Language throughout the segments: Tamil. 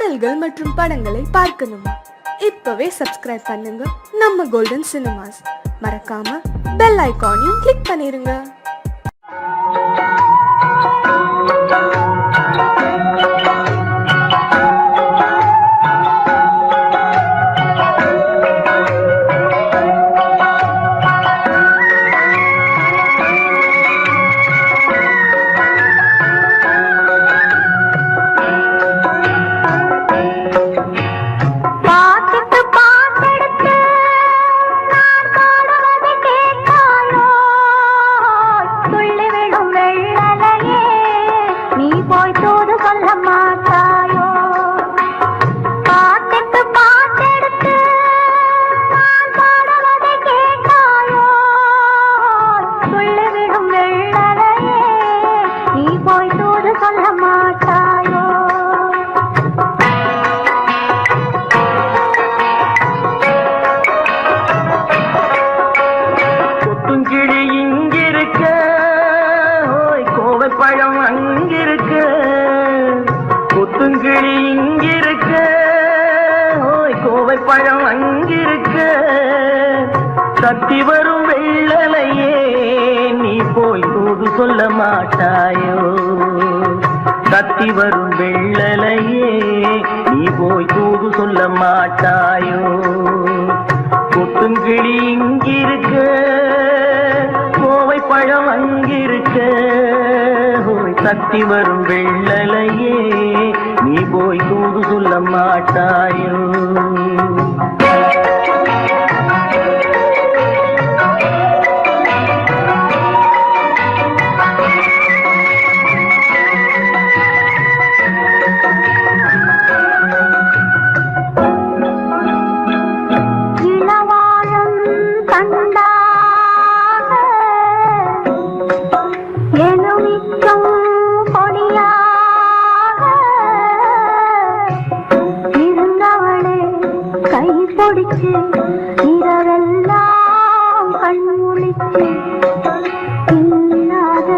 பாடல்கள் மற்றும் படங்களை பார்க்கணுமா? இப்பவே சப்ஸ்கிரைப் பண்ணுங்க நம்ம கோல்டன் சினிமாஸ். மறக்காம பெல் ஐகானையும் கிளிக் பண்ணிருங்க. பழம் அங்கிருக்க, கொத்துங்கிளி இங்கிருக்க, கோவை பழம் அங்கிருக்க, சத்தி வரும் வெள்ளலையே நீ போய் தூது சொல்ல மாட்டாயோ? சத்தி வரும் வெள்ளலையே நீ போய் தூது சொல்ல மாட்டாயோ? கொத்துங்கிளி இங்கிருக்க, கோவை பழம் அங்கிருக்க, சத்தி வரும் வெள்ளலையே நீ போய் தூது சொல்ல மாட்டாயோ? இரவெல்லாம் கண்முழிச்சு இல்லாத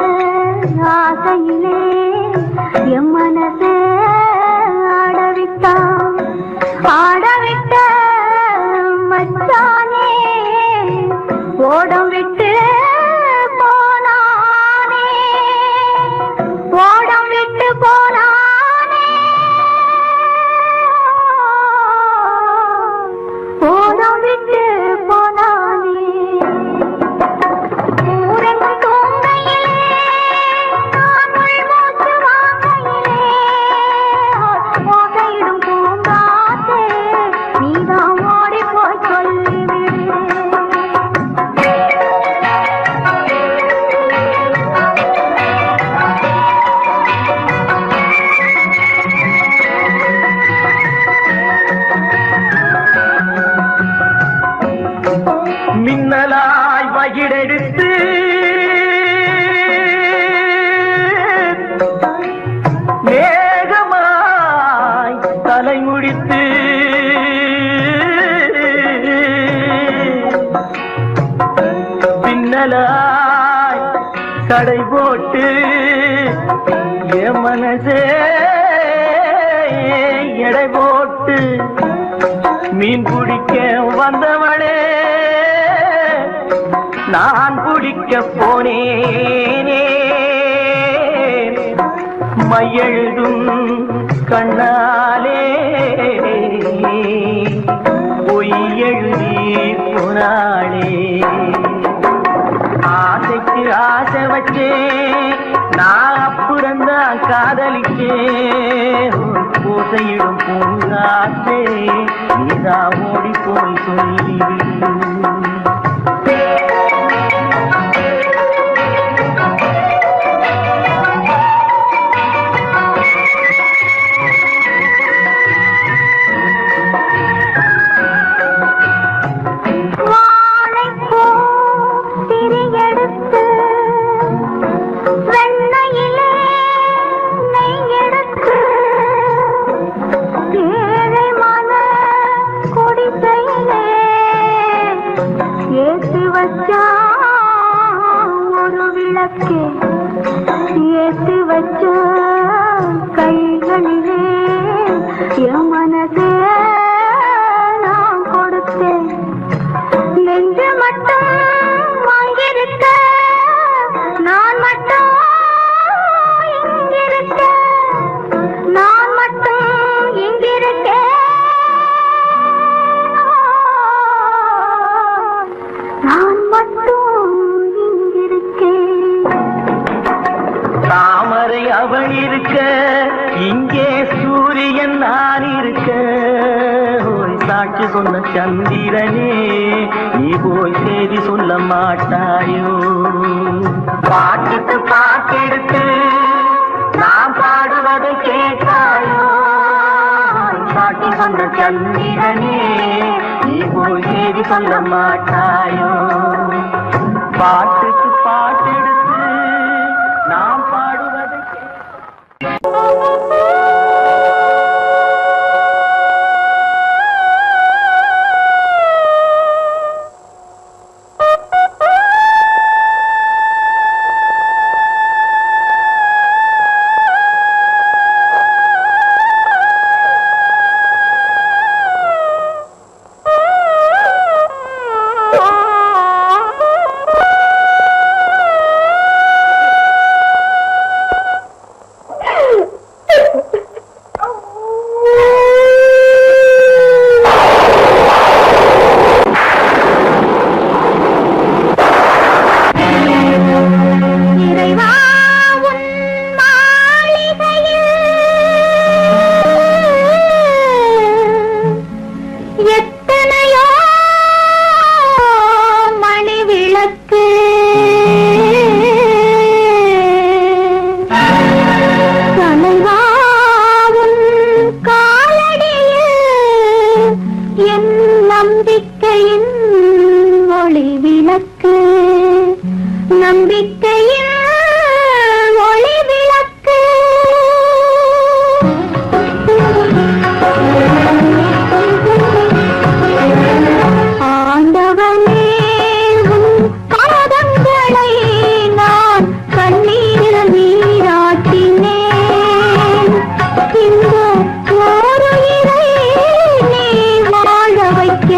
ஆசையிலே என் மனசே ஆடவிட்ட மச்சானே ஓடம் விட்டு போனானே, ஓடம் விட்டு போனானே. மின்னலாய் வகிடெடுத்து மேகமாய் தலைமுடித்து பின்னலாய் தடை போட்டு என் மனசே எடை போட்டு மீன் பிடிக்க வந்தவளே நான் பிடிக்க போனேனே, மையெழுதும் கண்ணாலே பொய் எழுதி போனாளே. ஆசைக்கு ஆசை வச்சே நான் அப்புறந்தான் காதலிக்கே, பூசையிடும் பூங்காத்தே நீதான் ஓடி போய் சொல்லிவிடு. மனசே நான் கொடுத்தேன், நெஞ்சு மட்டும் வாங்கியிருக்க, நான் மட்டும் இங்கிருக்க, நான் மட்டும் இங்கிருக்கேன், நான் மட்டும் இங்கிருக்கேன். தாமரை அவள் இருக்க, இங்கே சூரியன் நான் இருக்க, ஓய் சாட்சி சொன்ன சந்திரனே, நீ போய் செய்தி சொல்ல மாட்டாயோ? பாட்டுக்கு பாட்டெடுத்து நான் பாடுவதை கேட்டாயோ? சாட்சி சொன்ன சந்திரனே, நீ போய் செய்தி சொல்ல மாட்டாயோ? பாட்டுக்கு பாட்டெடுத்து நாம் பாடுவதை நம்பிக்கையின் ஒளி விளக்கு. ஆண்டவனே உன் பாதங்களை நான் கண்ணீரில் நீராட்டினேன். இந்த ஓருயிரை நீ வாழ வைக்க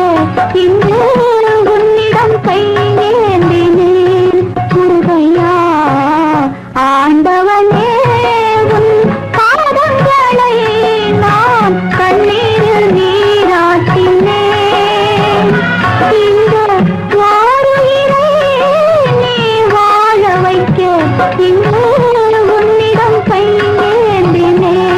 இன்று உன்னிடம் கையேந்தினேன். முருகையா ஆண்டவனே உன் பாதங்களை நான் கண்ணீரில் நீராட்டினேன். இந்த ஓருயிரை நீ வாழ வைக்க இன்று உன்னிடம் கையேந்தினேன்.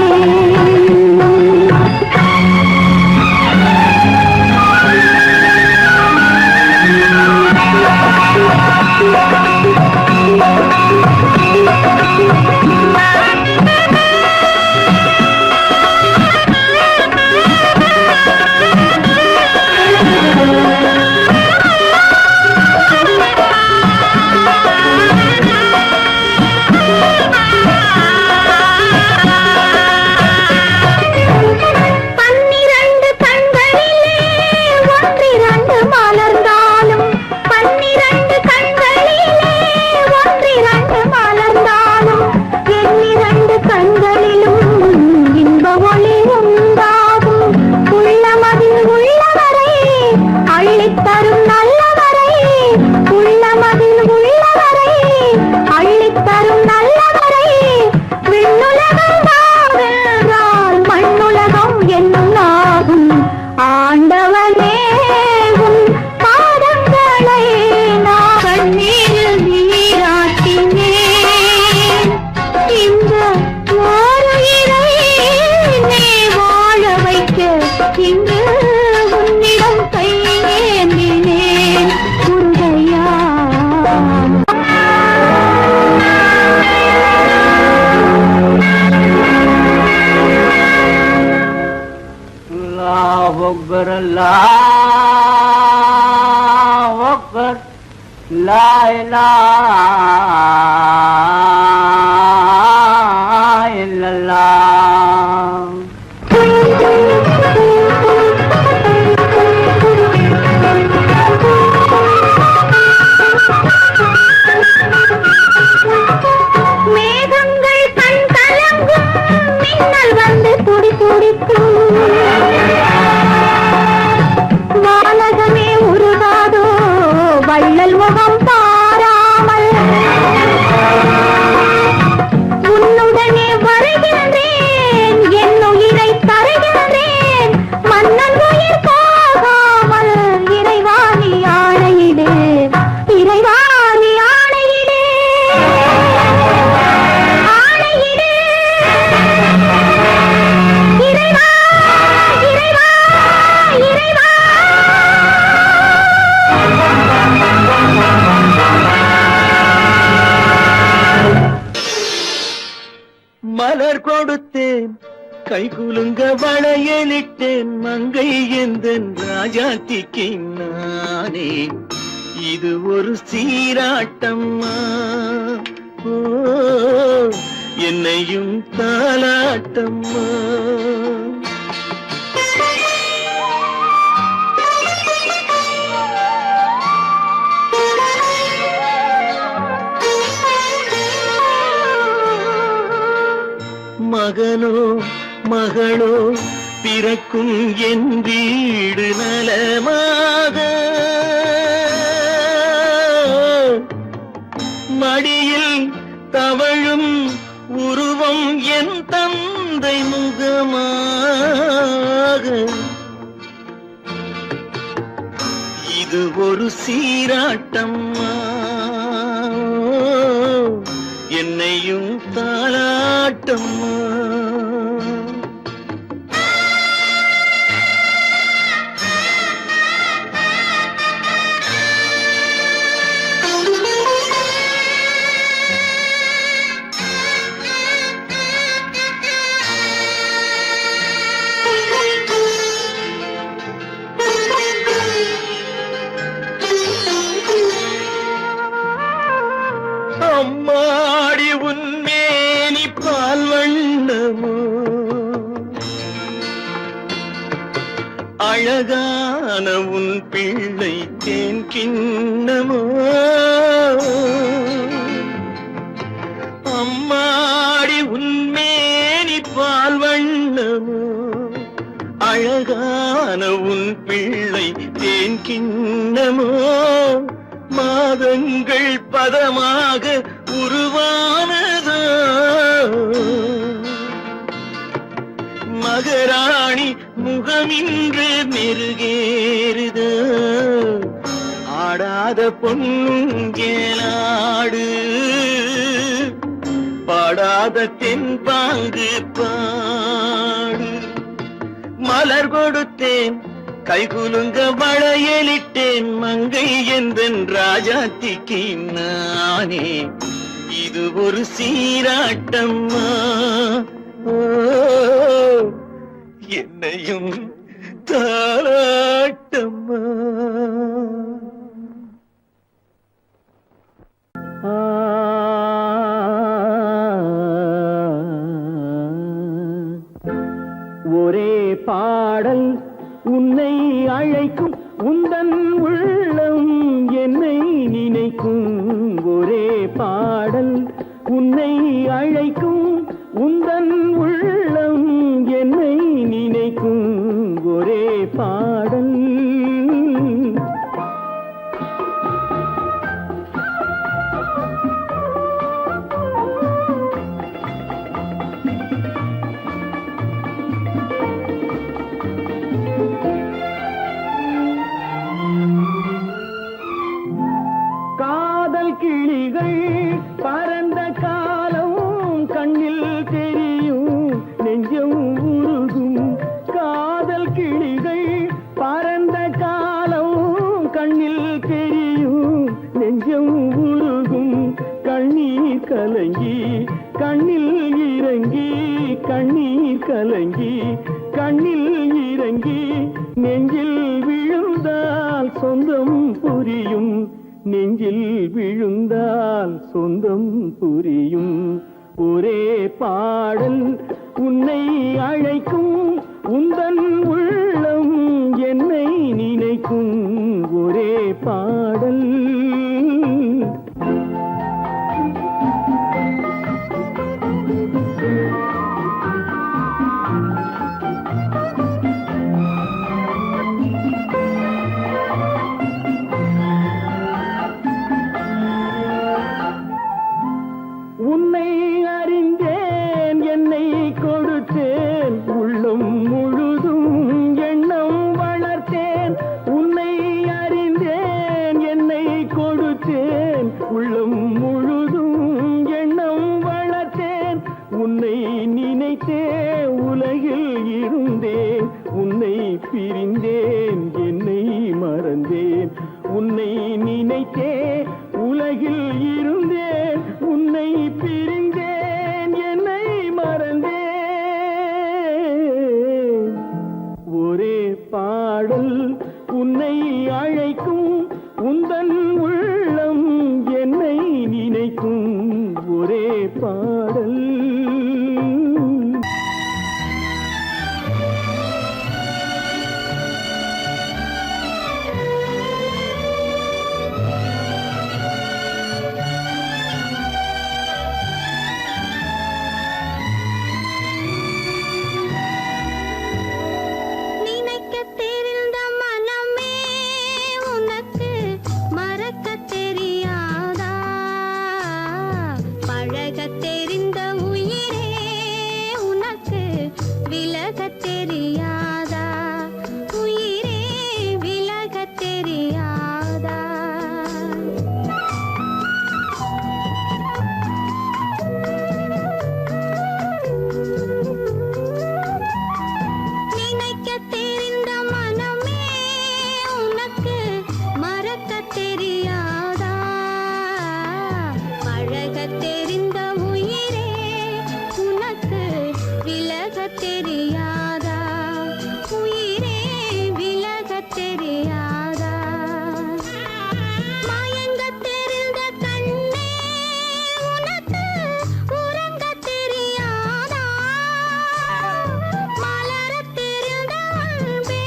ஆண்டவனே உன் பாதங்களை நான் கண்ணீரில் நீராட்டினேன். இந்த ஓருயிரை நீ வாழ வைக்க இன்று உன்னிடம் கையேந்தினேன். முருகையா अकबर अल्लाह अकबर ला इलाहा इल्लल्लाह. மேகங்கள் கண் கலங்கும், மின்னல் வந்து துடி துடிக்கும். வளையலிட்டேன் மங்கை எந்தன் ராஜாத்திக்கு நானே இது ஒரு சீராட்டம்மா ஓ என்னையும் தாலாட்டம்மா மகனோ மகளோ பிறக்கும் என் வீடு நலமாக மடியில் தவழும் உருவம் என் தந்தை முகமாக இது ஒரு சீராட்டம்மா என்னையும் தாலாட்டம்மா அம்மாடி உன்மேனி பால் வண்ணமோ அழகான உன் பிள்ளை தேன் கிண்ணமோ அம்மாடி உன்மேனி பால் வண்ணமோ அழகான உன் பிள்ளை தேன் கிண்ணமோ மாதங்கள் பதமாக உருவானதோ மகராணி முகமின்று மெருகேறுதோ ஆடாத பொன்னுங்கேலாடு பாடாத தென்பாங்கு பாடு மலர் கொடுத்தேன் கைகுலுங்க வளையலிட்டேன் மங்கை எந்தன் ராஜாத்திக்கு நானே இது ஒரு சீராட்டம்மா ஓ என்னையும் தாலாட்டம்மா ஒரே பாடல் உன்னை அழைக்கும் உந்தன் உள்ளம் என்னை நினைக்கும் ஒரே பாடல் உன்னை அழைக்கும் உந்தன் உள்ளம் என்னை நினைக்கும் ஒரே பாடல் கிளிகள் பறந்த காலம் கண்ணில் தெரியும் நெஞ்சம் உருகும் காதல் கிளிகள் பறந்த காலம் கண்ணில் தெரியும் நெஞ்சம் உருகும் கண்ணீர் கலங்கி கண்ணில் இறங்கி கண்ணீர் கலங்கி கண்ணில் இறங்கி நெஞ்சில் விழுந்தால் சொந்தம் புரியும் நெஞ்சில் விழுந்தால் சொந்தம் புரியும் ஒரே பாடல் உன்னை அழைக்கும் உந்தன் உள்ளம் என்னை நினைக்கும் ஒரே பாடல் உன்னை அறிந்தேன் என்னை கொடுத்தேன் உள்ளம் முழுதும் எண்ணம் வளர்த்தேன் உன்னை அறிந்தேன் என்னை கொடுத்தேன் உள்ளம் முழுதும் எண்ணம் வளர்த்தேன் உன்னை நினைத்தே உலகில் இருந்தேன் உன்னை பிரிந்தேன் என்னை மறந்தேன் உன்னை நினைத்தே உலகில் இருந்தேன் உன்னை பிரிந்தேன் என்னை மறந்தேன் பாடல் உன்னை அழைக்கும் உந்தன் உள்ளம் என்னை நினைக்கும் ஒரே பாடல். நினைக்கத் தெரிந்த மனமே உனக்கு மறக்கத் தெரியாதா? பழகத் தெரிந்த உயிரே உனக்கு விலகத் தெரியாதா? உயிரே விலகத் தெரியாதா? நினைக்கத் தெரிந்த மனமே உனக்கு மறக்கத் தெரியாதா? பழகத் தெரிந்த உயிரே உனக்கு விலகத் தெரியாதா? உயிரே விலகத் தெரியாதா? மயங்கத் தெரிந்த கண்ணே உனக்கு உறங்கத் தெரியாதா? மலரத் தெரிந்த அன்பே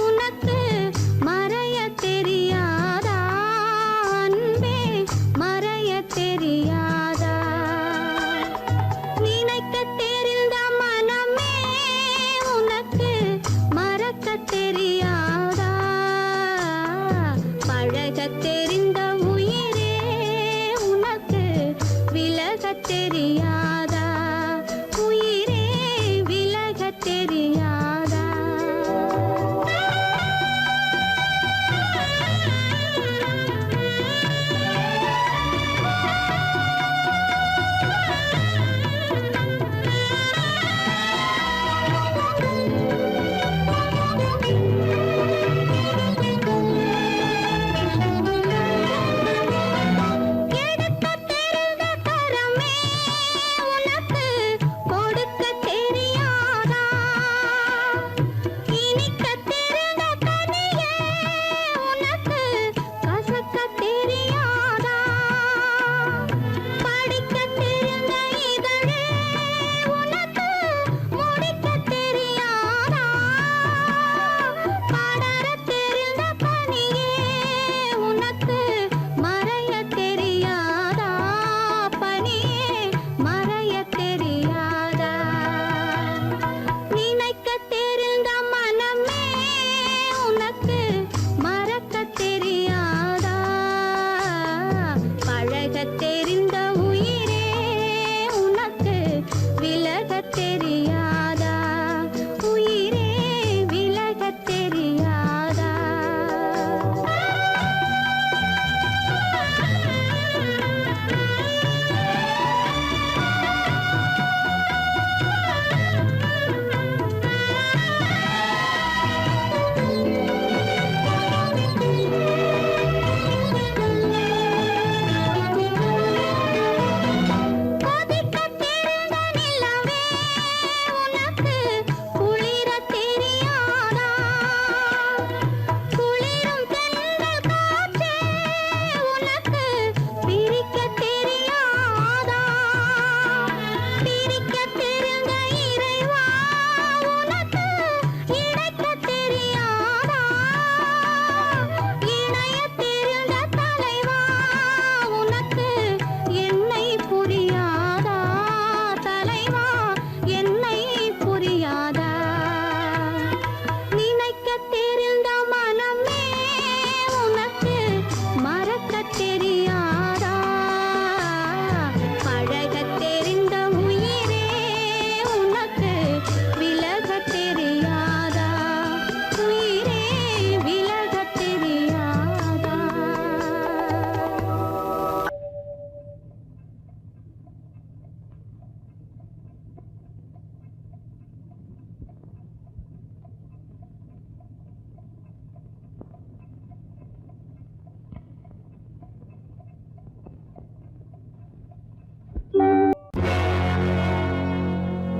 உனக்கு மறையத் தெரியாதா? அன்பே மறையத் தெரியாதா? நினைக்கத் தெரிந்த மனமே உனக்கு மறக்கத் தெரியாதா? பழகத் தெரிந்த உயிரே உனக்கு விலகத் தெரியாதா? உயிரே விலகத் தெரியாதா? எடுக்கத் தெரிந்த கரமே உனக்கு கொடுக்கத் தெரியாதா? இனிக்கத் தெரிந்த கனியே உனக்கு கசக்கத் தெரியாதா? படிக்கத் தெரிந்த இதழே உனக்கு முடிக்கத் தெரியாதா? படரத் தெரிந்த பனியே உனக்கு மறையத் தெரியாதா? பனியே மறையத் தெரியாதா? நினைக்கத் தெரிந்த மனமே உனக்கு மறக்கத் தெரியாதா? பழகத் தெரிந்த உயிரே உனக்கு விலகத் தெரியாதா? உயிரே விலகத் தெரியாதா? கொதிக்கத் தெரிந்த நிலவே உனக்கு குளிரத் தெரியாதா? குளிரும் தென்றல் காற்றே உனக்கு பிரிக்கத் தெரியாதா? பிரிக்கத் தெரிந்த இறைவா உனக்கு இணைக்கத் தெரியாதா? இணையத் தெரிந்த தலைவா உனக்கு என்னை புரியாதா? தலைவா என்னை புரியாதா? நினைக்கத் தெரிந்த மனமே உனக்கு மறக்கத் தெரியாதா? பழகத் தெரிந்த உயிரே உனக்கு விலகத் தெரியாதா? உயிரே விலகத் தெரியாதா?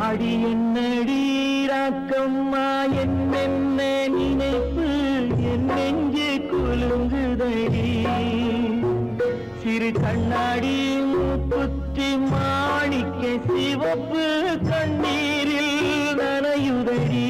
அடி என்னடி ராக்கம்மா என்னென்ன நினை சிறு கண்ணாடி மூக்குத்தி மாணிக்க சிவப்பு கண்ணீரில் நனையுதடி.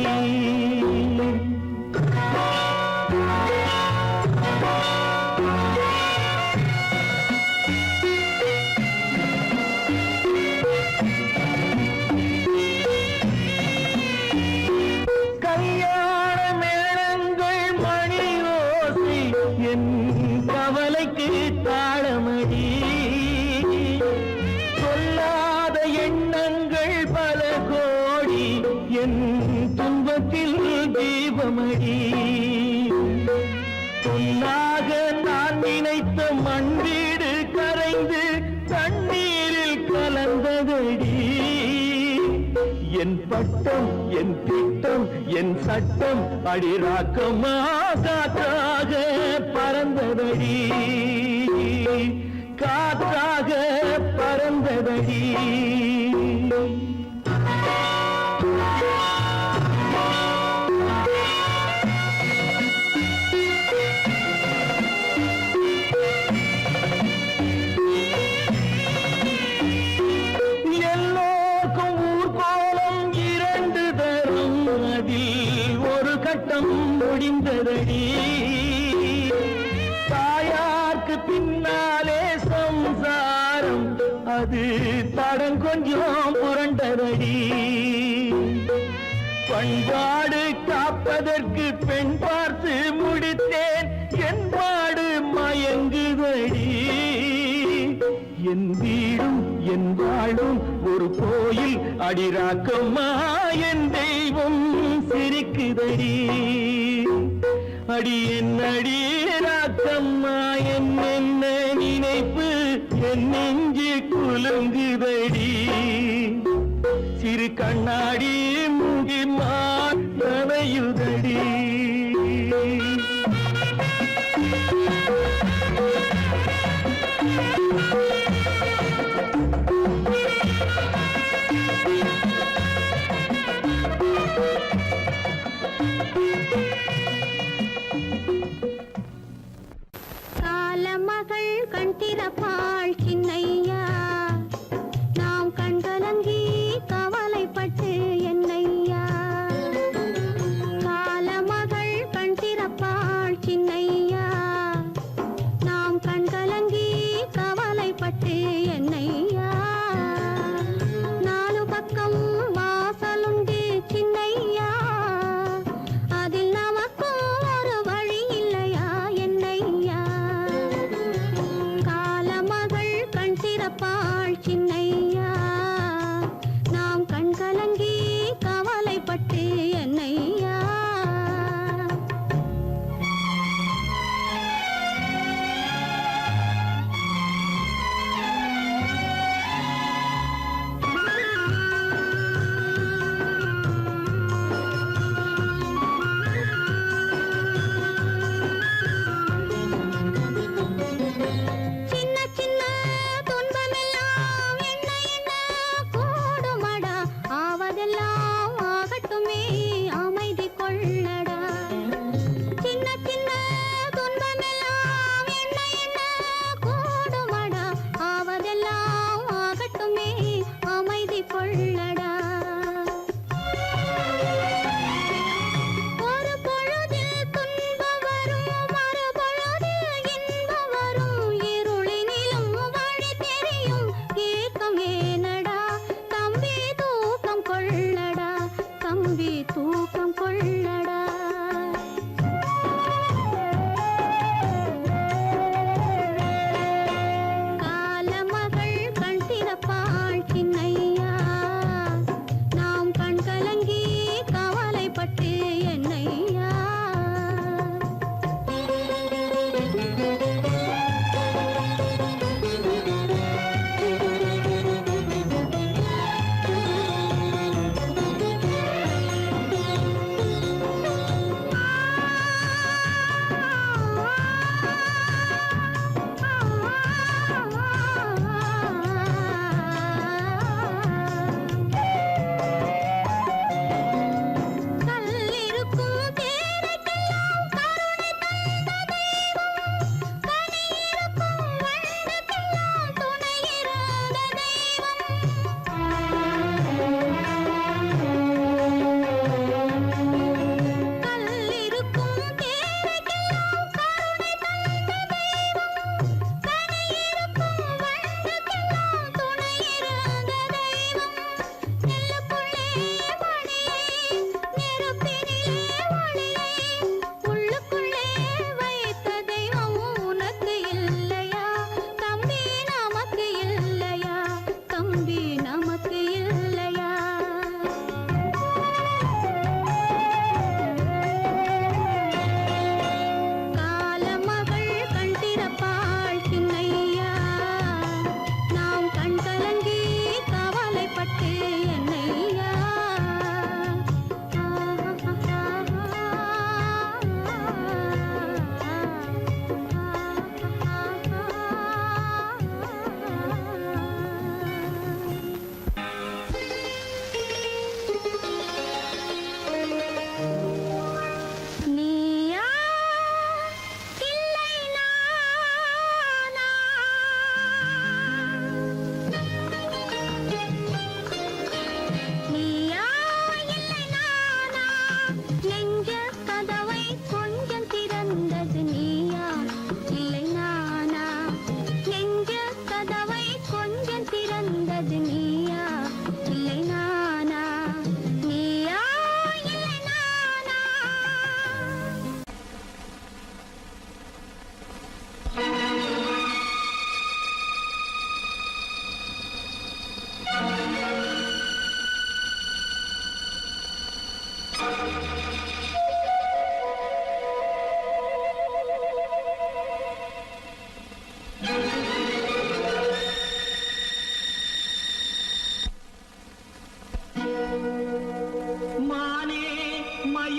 கல்யாண மேளங்கள் மணியோசை என் கவலைக்கு தாளமடி. சொல்லாத எண்ணங்கள் பல கோடி என் துன்பத்தில் தீபமடி. பொன்னாக நான் நினைத்த மண் வீடு கரைந்து தண்ணீரில் கலந்ததடி. என் பட்டம் என் திட்டம் என் சட்டம் அடிராக்கமா காற்றாக பறந்ததடி. காற்றாக பறந்ததடி. எல்லோருக்கும் ஊர்கோலம் இரண்டு தரும், அதில் ஒரு கட்டம் முடிந்ததடி. தாயார்க்கு பின்னாலே சம்சாரம், அது தடம் கொஞ்சம் புரண்டதடி. பண்பாடு காப்பதற்கு பெண் பார்த்து முடித்தேன், என் பாடு மயங்குதடி. என் வீடும் என் வாழும் ஒரு கோயில் அடிராக்கம்மா, என் தெய்வம் சிரிக்குதடி. அடி என் அடிராக்கம்மா, என்ன நினைப்பு என் நெஞ்சு குலுங்குதடி. சிறு கண்ணாடி மூடி மானையுதடி. காலமகள் கண் திறப்பாள் சின்னையா, நாம் கண்கலங்கி கவலைப்பட்டு என்னையா. காலமகள் கண் திறப்பாள் சின்னையா, நாம் கண்கலங்கி கவலைப்பட்டு என்னையா. நாலு பக்கம் வாசலுண்டு சின்னையா, அதில் நமக்கும் ஒரு வழி இல்லையா என்னையா. காலமகள் கண் திறப்பாள் சின்னையா, நாம் கண்கலங்கி கவலைப்பட்டு என்னையா. சின்ன சின்ன துன்பமெல்லாம் என்ன என்ன கூடுமடா, ஆவதெல்லாம் ஆகட்டுமே அமைதி கொள்ளடா. சின்ன சின்ன துன்பமெல்லாம் என்ன என்ன கூடுமடா, ஆவதெல்லாம் ஆகட்டுமே அமைதி கொள்ளடா. ஒரு பொழுதில் துன்பம் வரும், மறுபொழுதில் இன்பம் வரும், இருளினிலும் வழி தெரியும், ஏக்கம் ஏனடா தம்பி தூக்கம் கொள்ளடா, தம்பி தூக்கம் கொள்ளடா. காலமகள் கண் திறப்பாள் சின்னையா, நாம் கண்கலங்கி கவலைப்பட்டு என்னையா.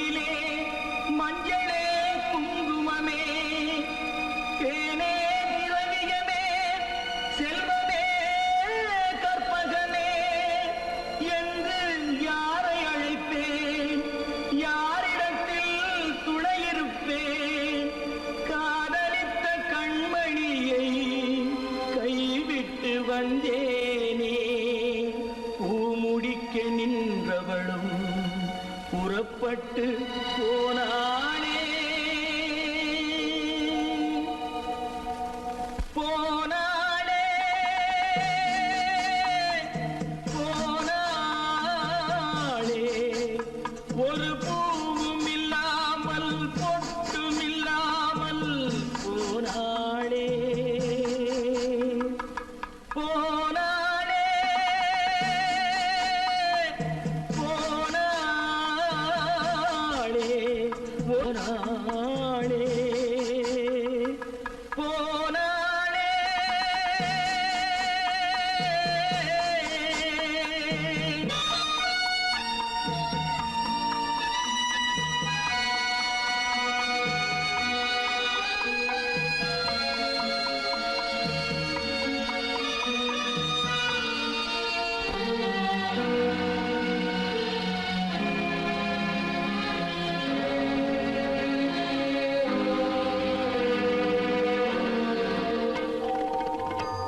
மடியிலே மஞ்சளே குங்குமமே தேனே திரவியமே செல்வமே கற்பகமே என்று யாரை அழைப்பேன் யாரிடத்தில் துணையிருப்பேன் காதலித்த கண்மணியை கைவிட்டு வந்தேனே பூமுடிக்க நின்றவளும் புறப்பட்டு போனானே போனாளே போனாளே ஒரு பூவும் இல்லாமல் பொட்டும் இல்லாமல் போனாளே போனாளே போனாளே போனாளே போனாளே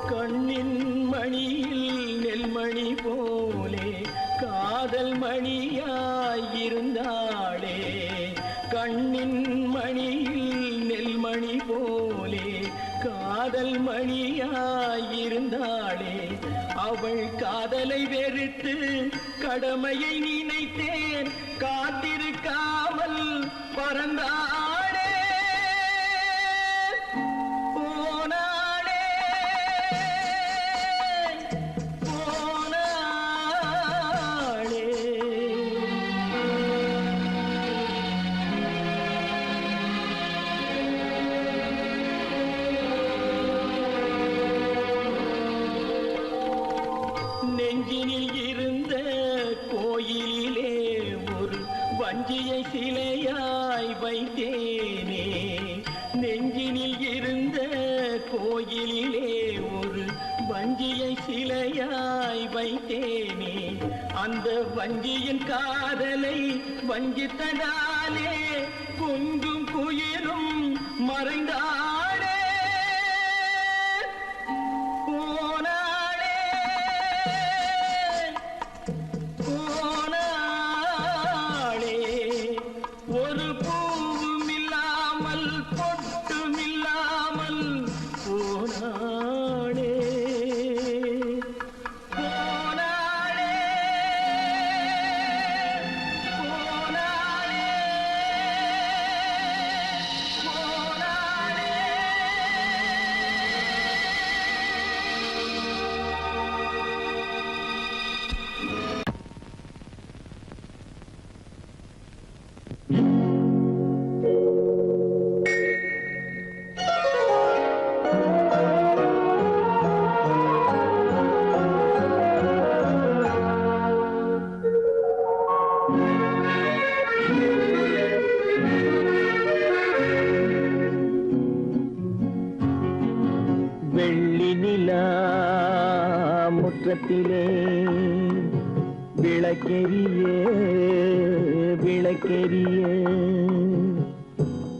கண்ணின் மணியில் நெல்மணி போலே காதல் மணியாயிருந்தாளே கண்ணின் மணியில் நெல்மணி போலே காதல் மணியாயிருந்தாளே அவள் காதலை வெறுத்து கடமையை நினைத்தேன் காத்திருக்காமல் பறந்தாளே போனாளே போனாளே நெஞ்சினில் இருந்த கோயிலிலே ஒரு வஞ்சியை சிலையாய் வைத்தேனே நெஞ்சினில் இருந்த கோயிலிலே ஒரு வஞ்சியை சிலையாய் வைத்தேனே அந்த வஞ்சியின் காதலை வஞ்சித்ததாலே கொஞ்சம் குயிலும் மறைந்தாளே போனாளே போனாளே ஒரு பூவும் இல்லாமல் பொட்டும் இல்லாமல் போனாளே போனாளே போனாளே வெள்ளி நிலா முற்றத்திலே விளக்கெரிய விளக்கெரிய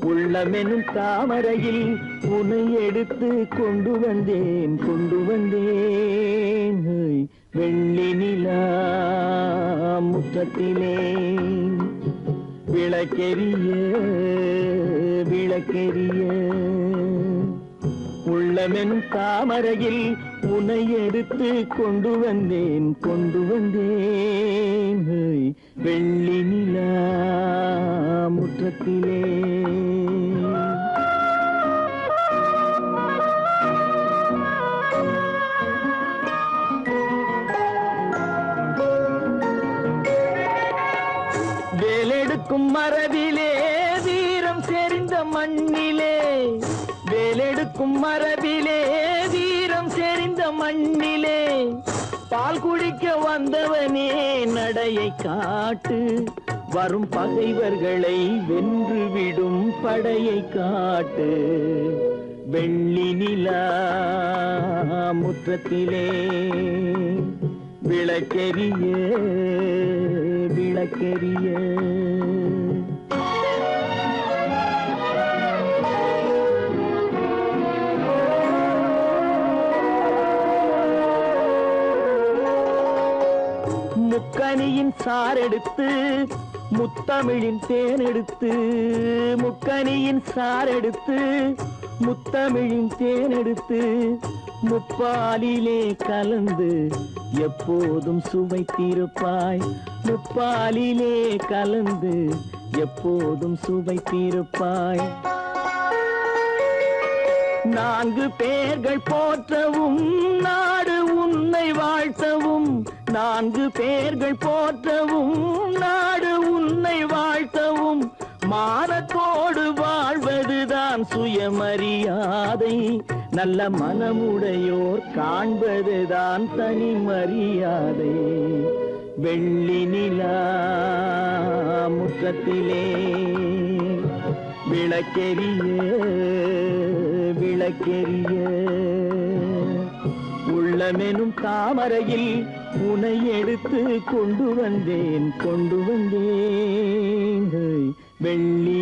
உள்ளமெனும் தாமரையில் உன்னை எடுத்து கொண்டு வந்தேன் வெள்ளி நிலா முற்றத்திலே விளக்கெரிய விளக்கெரிய உள்ளமெனும் தாமரையில் உன்னை எடுத்து கொண்டு வந்தேன் வெள்ளி நிலா முற்றத்திலே வேலெடுக்கும் மரபிலே வீரம் செறிந்த மண்ணிலே வேலெடுக்கும் மரபிலே வீரம் செறிந்த மண்ணிலே பால் குடிக்க வந்தவனே நடையை காட்டு வரும் பகைவர்களை வென்றுவிடும் படையை காட்டு. வெள்ளி நிலா முற்றத்திலே விளக்கெரிய விளக்கெரிய. முக்கனியின் சாரெடுத்து முத்தமிழின் தேனெடுத்து, முக்கனியின் சாரெடுத்து முத்தமிழின் தேனெடுத்து, முப்பாலிலே கலந்து எப்போதும் சுவைத்திருப்பாய். முப்பாலிலே கலந்து எப்போதும் சுவைத்திருப்பாய். நான்கு பேர்கள் போற்றவும் நாடு உன்னை வாழ்த்தவும், நான்கு பேர்கள் போற்றவும் நாடு உன்னை வாழ்த்தவும், மானத்தோடு வாழ்வதுதான் சுயமரியாதை. நல்ல மனமுடையோர் காண்பதுதான் தனி மரியாதை. வெள்ளி நிலா முற்றத்திலே விளக்கெரிய விளக்கெரிய. உள்ளமெனும் தாமரையில் உனை எடுத்து கொண்டு வந்தேன் கொண்டு வந்தேன். வெள்ளி